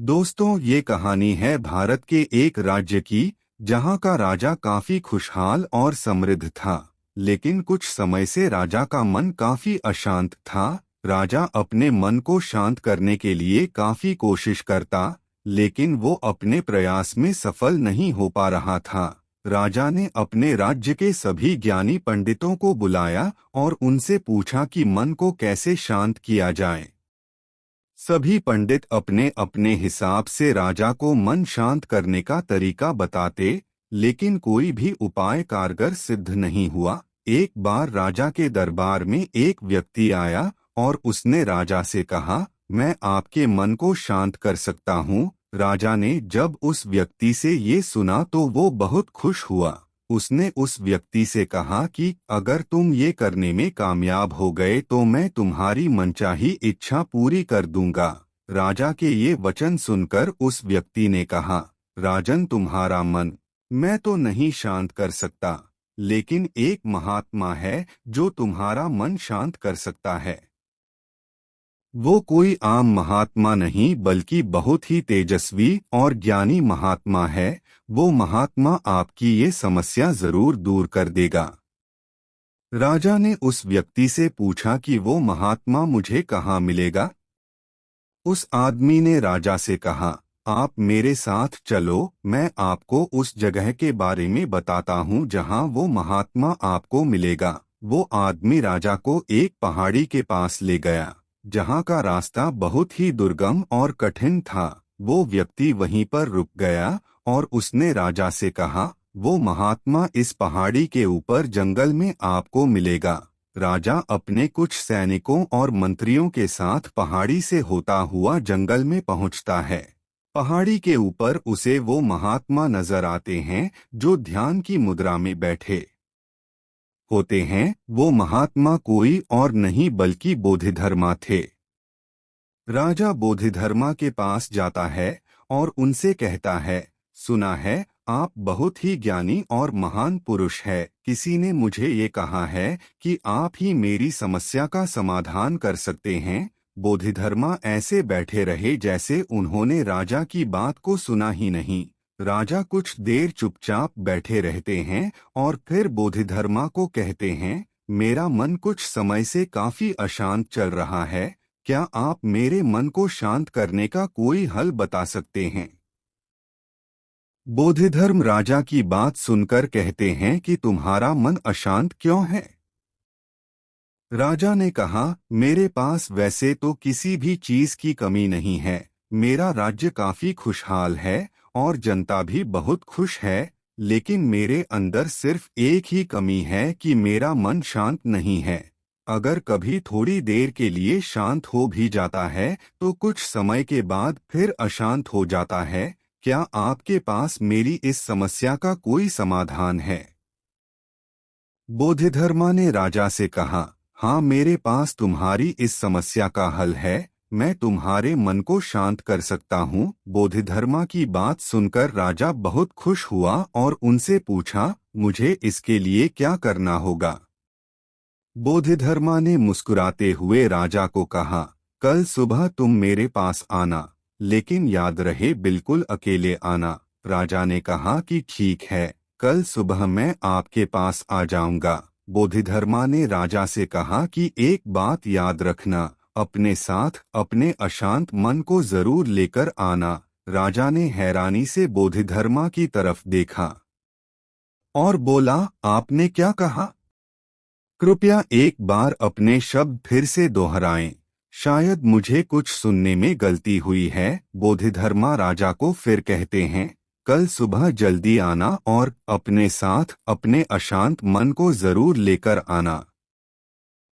दोस्तों, ये कहानी है भारत के एक राज्य की, जहाँ का राजा काफी खुशहाल और समृद्ध था। लेकिन कुछ समय से राजा का मन काफी अशांत था। राजा अपने मन को शांत करने के लिए काफी कोशिश करता, लेकिन वो अपने प्रयास में सफल नहीं हो पा रहा था। राजा ने अपने राज्य के सभी ज्ञानी पंडितों को बुलाया और उनसे पूछा कि मन को कैसे शांत किया जाए। सभी पंडित अपने अपने हिसाब से राजा को मन शांत करने का तरीका बताते, लेकिन कोई भी उपाय कारगर सिद्ध नहीं हुआ। एक बार राजा के दरबार में एक व्यक्ति आया और उसने राजा से कहा, मैं आपके मन को शांत कर सकता हूँ। राजा ने जब उस व्यक्ति से ये सुना तो वो बहुत खुश हुआ। उसने उस व्यक्ति से कहा कि अगर तुम ये करने में कामयाब हो गए तो मैं तुम्हारी मनचाही इच्छा पूरी कर दूंगा। राजा के ये वचन सुनकर उस व्यक्ति ने कहा, राजन, तुम्हारा मन मैं तो नहीं शांत कर सकता, लेकिन एक महात्मा है जो तुम्हारा मन शांत कर सकता है। वो कोई आम महात्मा नहीं बल्कि बहुत ही तेजस्वी और ज्ञानी महात्मा है। वो महात्मा आपकी ये समस्या जरूर दूर कर देगा। राजा ने उस व्यक्ति से पूछा कि वो महात्मा मुझे कहाँ मिलेगा। उस आदमी ने राजा से कहा, आप मेरे साथ चलो, मैं आपको उस जगह के बारे में बताता हूँ जहाँ वो महात्मा आपको मिलेगा। वो आदमी राजा को एक पहाड़ी के पास ले गया, जहाँ का रास्ता बहुत ही दुर्गम और कठिन था। वो व्यक्ति वहीं पर रुक गया और उसने राजा से कहा, वो महात्मा इस पहाड़ी के ऊपर जंगल में आपको मिलेगा। राजा अपने कुछ सैनिकों और मंत्रियों के साथ पहाड़ी से होता हुआ जंगल में पहुंचता है। पहाड़ी के ऊपर उसे वो महात्मा नजर आते हैं जो ध्यान की मुद्रा में बैठे होते हैं। वो महात्मा कोई और नहीं बल्कि बोधिधर्मा थे। राजा बोधिधर्मा के पास जाता है और उनसे कहता है, सुना है आप बहुत ही ज्ञानी और महान पुरुष है। किसी ने मुझे ये कहा है कि आप ही मेरी समस्या का समाधान कर सकते हैं। बोधिधर्मा ऐसे बैठे रहे जैसे उन्होंने राजा की बात को सुना ही नहीं। राजा कुछ देर चुपचाप बैठे रहते हैं और फिर बोधिधर्मा को कहते हैं, मेरा मन कुछ समय से काफी अशांत चल रहा है। क्या आप मेरे मन को शांत करने का कोई हल बता सकते हैं? बोधिधर्म राजा की बात सुनकर कहते हैं कि तुम्हारा मन अशांत क्यों है? राजा ने कहा, मेरे पास वैसे तो किसी भी चीज की कमी नहीं है। मेरा राज्य काफी खुशहाल है और जनता भी बहुत खुश है, लेकिन मेरे अंदर सिर्फ एक ही कमी है कि मेरा मन शांत नहीं है। अगर कभी थोड़ी देर के लिए शांत हो भी जाता है तो कुछ समय के बाद फिर अशांत हो जाता है। क्या आपके पास मेरी इस समस्या का कोई समाधान है? बोधिधर्मा ने राजा से कहा, हाँ, मेरे पास तुम्हारी इस समस्या का हल है। मैं तुम्हारे मन को शांत कर सकता हूँ। बोधिधर्मा की बात सुनकर राजा बहुत खुश हुआ और उनसे पूछा, मुझे इसके लिए क्या करना होगा? बोधिधर्मा ने मुस्कुराते हुए राजा को कहा, कल सुबह तुम मेरे पास आना, लेकिन याद रहे बिल्कुल अकेले आना। राजा ने कहा कि ठीक है, कल सुबह मैं आपके पास आ जाऊंगा। बोधिधर्मा ने राजा से कहा कि एक बात याद रखना, अपने साथ अपने अशांत मन को जरूर लेकर आना। राजा ने हैरानी से बोधिधर्मा की तरफ देखा और बोला, आपने क्या कहा? कृपया एक बार अपने शब्द फिर से दोहराएं। शायद मुझे कुछ सुनने में गलती हुई है। बोधिधर्मा राजा को फिर कहते हैं, कल सुबह जल्दी आना और अपने साथ अपने अशांत मन को जरूर लेकर आना।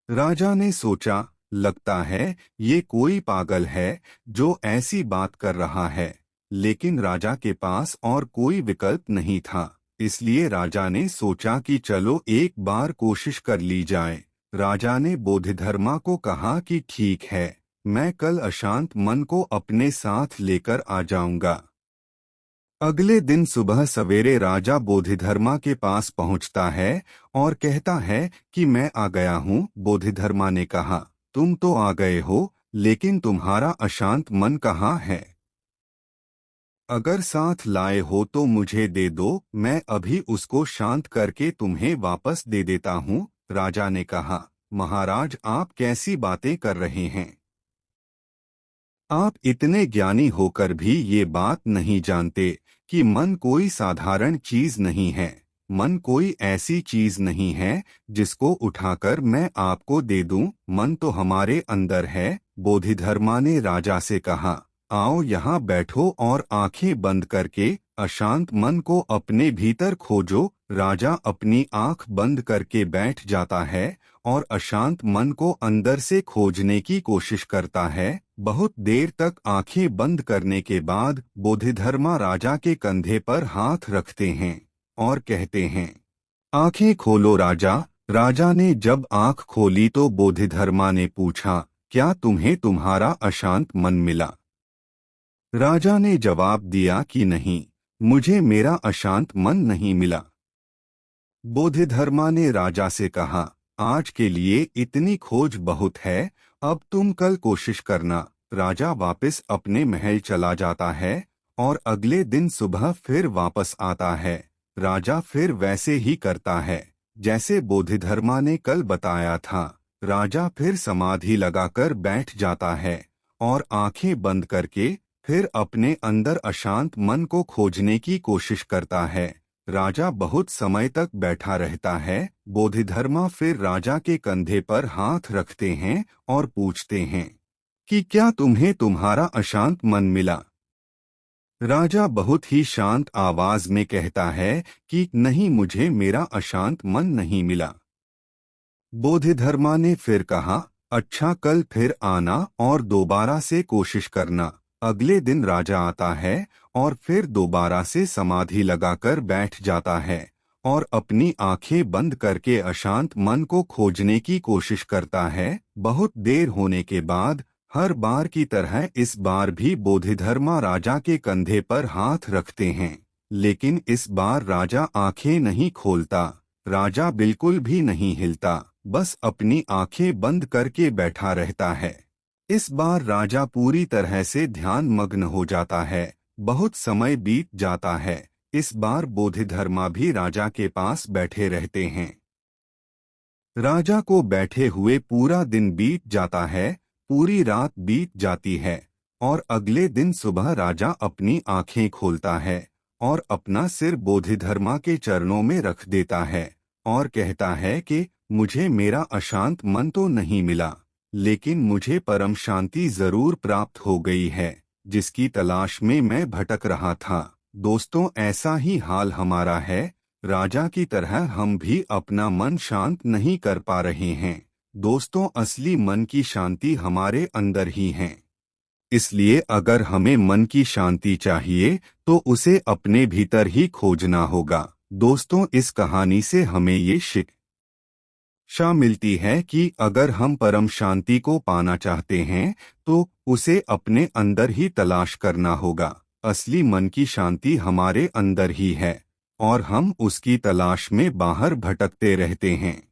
राजा ने सोचा, लगता है ये कोई पागल है जो ऐसी बात कर रहा है। लेकिन राजा के पास और कोई विकल्प नहीं था, इसलिए राजा ने सोचा कि चलो एक बार कोशिश कर ली जाए। राजा ने बोधिधर्मा को कहा कि ठीक है, मैं कल अशांत मन को अपने साथ लेकर आ जाऊंगा। अगले दिन सुबह सवेरे राजा बोधिधर्मा के पास पहुंचता है और कहता है कि मैं आ गया हूँ। बोधिधर्मा ने कहा, तुम तो आ गए हो, लेकिन तुम्हारा अशांत मन कहाँ है? अगर साथ लाए हो तो मुझे दे दो, मैं अभी उसको शांत करके तुम्हें वापस दे देता हूँ। राजा ने कहा, महाराज आप कैसी बातें कर रहे हैं? आप इतने ज्ञानी होकर भी ये बात नहीं जानते कि मन कोई साधारण चीज नहीं है। मन कोई ऐसी चीज नहीं है जिसको उठाकर मैं आपको दे दूं। मन तो हमारे अंदर है। बोधिधर्मा ने राजा से कहा, आओ यहाँ बैठो और आंखें बंद करके अशांत मन को अपने भीतर खोजो। राजा अपनी आंख बंद करके बैठ जाता है और अशांत मन को अंदर से खोजने की कोशिश करता है। बहुत देर तक आंखें बंद करने के बाद बोधिधर्मा राजा के कंधे पर हाथ रखते हैं और कहते हैं, आंखें खोलो राजा। राजा ने जब आंख खोली तो बोधिधर्मा ने पूछा, क्या तुम्हें तुम्हारा अशांत मन मिला? राजा ने जवाब दिया कि नहीं, मुझे मेरा अशांत मन नहीं मिला। बोधिधर्मा ने राजा से कहा, आज के लिए इतनी खोज बहुत है, अब तुम कल कोशिश करना। राजा वापस अपने महल चला जाता है और अगले दिन सुबह फिर वापस आता है। राजा फिर वैसे ही करता है जैसे बोधिधर्मा ने कल बताया था। राजा फिर समाधि लगाकर बैठ जाता है और आंखें बंद करके फिर अपने अंदर अशांत मन को खोजने की कोशिश करता है। राजा बहुत समय तक बैठा रहता है। बोधिधर्मा फिर राजा के कंधे पर हाथ रखते हैं और पूछते हैं कि क्या तुम्हें तुम्हारा अशांत मन मिला? राजा बहुत ही शांत आवाज में कहता है कि नहीं, मुझे मेरा अशांत मन नहीं मिला। बोधिधर्मा ने फिर कहा, अच्छा कल फिर आना और दोबारा से कोशिश करना। अगले दिन राजा आता है और फिर दोबारा से समाधि लगाकर बैठ जाता है और अपनी आंखें बंद करके अशांत मन को खोजने की कोशिश करता है। बहुत देर होने के बाद हर बार की तरह इस बार भी बोधिधर्मा राजा के कंधे पर हाथ रखते हैं, लेकिन इस बार राजा आंखें नहीं खोलता। राजा बिल्कुल भी नहीं हिलता, बस अपनी आंखें बंद करके बैठा रहता है। इस बार राजा पूरी तरह से ध्यान मग्न हो जाता है। बहुत समय बीत जाता है। इस बार बोधिधर्मा भी राजा के पास बैठे रहते हैं। राजा को बैठे हुए पूरा दिन बीत जाता है, पूरी रात बीत जाती है और अगले दिन सुबह राजा अपनी आंखें खोलता है और अपना सिर बोधिधर्मा के चरणों में रख देता है और कहता है कि मुझे मेरा अशांत मन तो नहीं मिला, लेकिन मुझे परम शांति जरूर प्राप्त हो गई है, जिसकी तलाश में मैं भटक रहा था। दोस्तों, ऐसा ही हाल हमारा है। राजा की तरह हम भी अपना मन शांत नहीं कर पा रहे हैं। दोस्तों, असली मन की शांति हमारे अंदर ही है। इसलिए अगर हमें मन की शांति चाहिए तो उसे अपने भीतर ही खोजना होगा। दोस्तों, इस कहानी से हमें ये शिक्षा मिलती है कि अगर हम परम शांति को पाना चाहते हैं तो उसे अपने अंदर ही तलाश करना होगा। असली मन की शांति हमारे अंदर ही है और हम उसकी तलाश में बाहर भटकते रहते हैं।